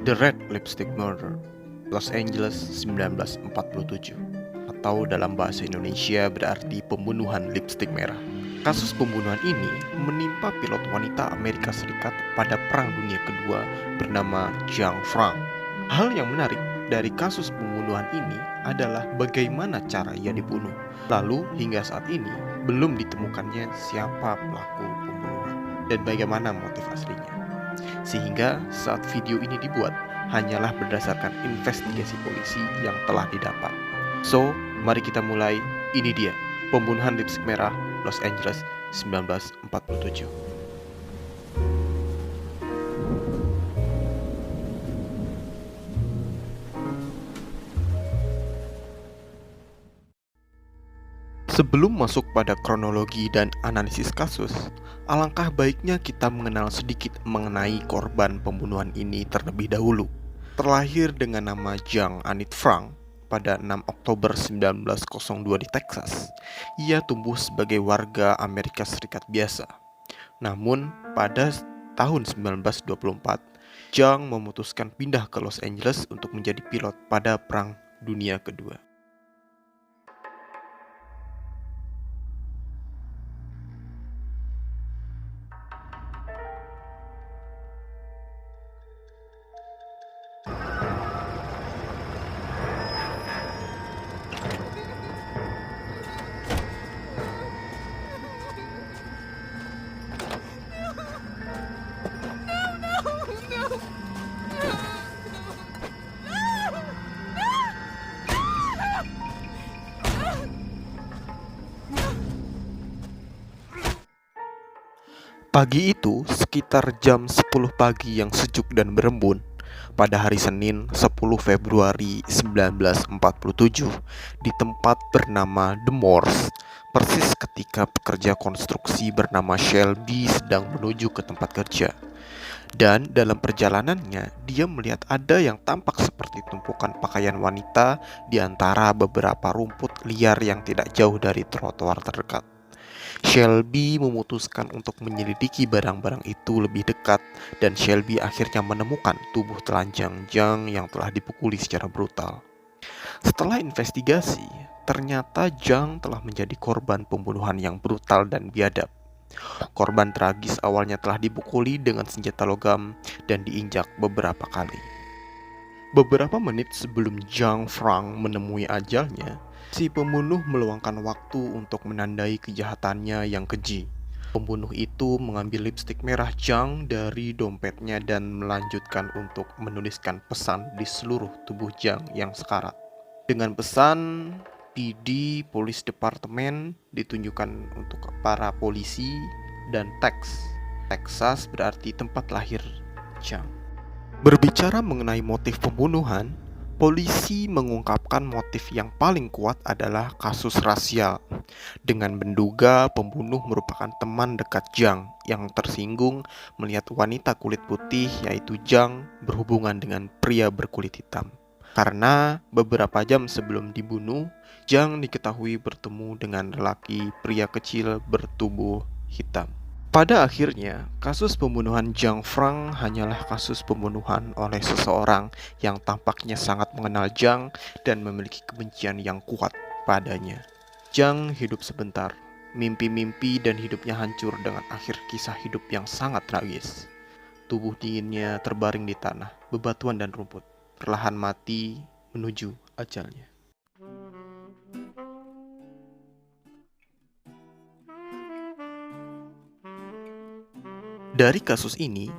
The Red Lipstick Murder, Los Angeles 1947, atau dalam bahasa Indonesia berarti pembunuhan lipstik merah. Kasus pembunuhan ini menimpa pilot wanita Amerika Serikat pada Perang Dunia Kedua bernama Jean Frank. Hal yang menarik dari kasus pembunuhan ini adalah bagaimana cara ia dibunuh. Lalu hingga saat ini belum ditemukannya siapa pelaku pembunuhan dan bagaimana motif aslinya. Sehingga saat video ini dibuat hanyalah berdasarkan investigasi polisi yang telah didapat. So, mari kita mulai. Ini dia, pembunuhan lipstick merah Los Angeles 1947. Sebelum masuk pada kronologi dan analisis kasus, alangkah baiknya kita mengenal sedikit mengenai korban pembunuhan ini terlebih dahulu. Terlahir dengan nama Jean Anit Frank pada 6 Oktober 1902 di Texas, ia tumbuh sebagai warga Amerika Serikat biasa. Namun, pada tahun 1924, Jean memutuskan pindah ke Los Angeles untuk menjadi pilot pada Perang Dunia Kedua. Pagi itu, sekitar jam 10 pagi yang sejuk dan berembun, pada hari Senin 10 Februari 1947, di tempat bernama The Moors, persis ketika pekerja konstruksi bernama Shelby sedang menuju ke tempat kerja. Dan dalam perjalanannya, dia melihat ada yang tampak seperti tumpukan pakaian wanita di antara beberapa rumput liar yang tidak jauh dari trotoar terdekat. Shelby memutuskan untuk menyelidiki barang-barang itu lebih dekat, dan Shelby akhirnya menemukan tubuh telanjang Jean yang telah dipukuli secara brutal. Setelah investigasi, ternyata Jean telah menjadi korban pembunuhan yang brutal dan biadab. Korban tragis awalnya telah dipukuli dengan senjata logam dan diinjak beberapa kali. Beberapa menit sebelum Jean Frank menemui ajalnya, si pembunuh meluangkan waktu untuk menandai kejahatannya yang keji. Pembunuh itu mengambil lipstik merah Jean dari dompetnya dan melanjutkan untuk menuliskan pesan di seluruh tubuh Jean yang sekarat. Dengan pesan PD Police Department ditunjukkan untuk para polisi, dan Texas berarti tempat lahir Jean. Berbicara mengenai motif pembunuhan, polisi mengungkapkan motif yang paling kuat adalah kasus rasial, dengan menduga pembunuh merupakan teman dekat Jean yang tersinggung melihat wanita kulit putih yaitu Jean berhubungan dengan pria berkulit hitam. Karena beberapa jam sebelum dibunuh, Jean diketahui bertemu dengan lelaki pria kecil bertubuh hitam. Pada akhirnya, kasus pembunuhan Jean Frank hanyalah kasus pembunuhan oleh seseorang yang tampaknya sangat mengenal Jean dan memiliki kebencian yang kuat padanya. Jean hidup sebentar, mimpi-mimpi dan hidupnya hancur dengan akhir kisah hidup yang sangat tragis. Tubuh dinginnya terbaring di tanah, bebatuan dan rumput, perlahan mati menuju ajalnya. Dari kasus ini,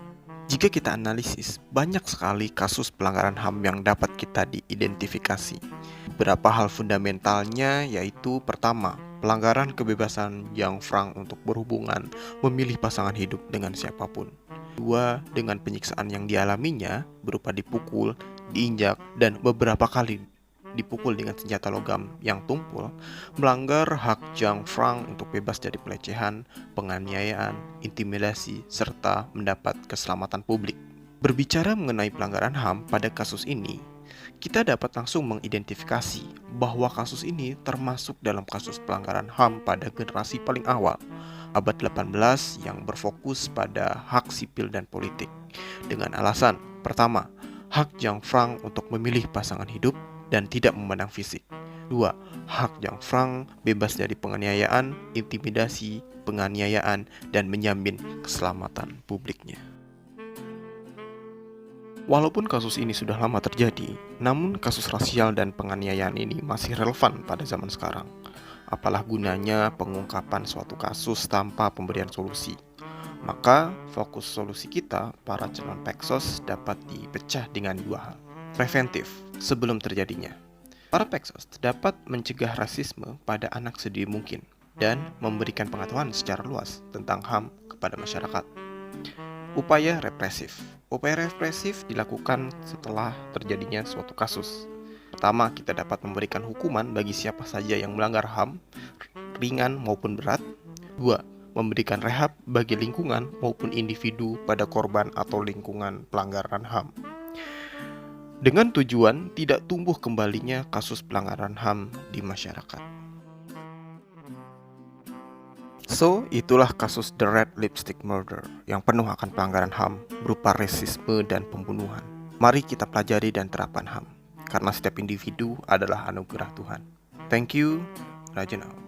jika kita analisis, banyak sekali kasus pelanggaran HAM yang dapat kita diidentifikasi. Beberapa hal fundamentalnya yaitu pertama, pelanggaran kebebasan Jean Frank untuk berhubungan, memilih pasangan hidup dengan siapapun. Dua, dengan penyiksaan yang dialaminya berupa dipukul, diinjak, dan beberapa kali dipukul dengan senjata logam yang tumpul, melanggar hak Jean Frank untuk bebas dari pelecehan, penganiayaan, intimidasi, serta mendapat keselamatan publik. Berbicara mengenai pelanggaran HAM pada kasus ini, kita dapat langsung mengidentifikasi bahwa kasus ini termasuk dalam kasus pelanggaran HAM pada generasi paling awal, abad 18 yang berfokus pada hak sipil dan politik, dengan alasan pertama, Hak Zhang Frank untuk memilih pasangan hidup dan tidak memandang fisik. 2. Hak Zhang Frank bebas dari penganiayaan, intimidasi, penganiayaan, dan menjamin keselamatan publiknya. Walaupun kasus ini sudah lama terjadi, namun kasus rasial dan penganiayaan ini masih relevan pada zaman sekarang. Apalah gunanya pengungkapan suatu kasus tanpa pemberian solusi? Maka fokus solusi kita, para calon Peksos, dapat dipecah dengan dua hal. Preventif, sebelum terjadinya. Para Peksos dapat mencegah rasisme pada anak sedini mungkin dan memberikan pengetahuan secara luas tentang HAM kepada masyarakat. Upaya represif. Upaya represif dilakukan setelah terjadinya suatu kasus. Pertama, kita dapat memberikan hukuman bagi siapa saja yang melanggar HAM, ringan maupun berat. 2. Memberikan rehab bagi lingkungan maupun individu pada korban atau lingkungan pelanggaran HAM. Dengan tujuan tidak tumbuh kembalinya kasus pelanggaran HAM di masyarakat. So, itulah kasus The Red Lipstick Murder yang penuh akan pelanggaran HAM berupa rasisme dan pembunuhan. Mari kita pelajari dan terapkan HAM, karena setiap individu adalah anugerah Tuhan. Thank you, Rajan out.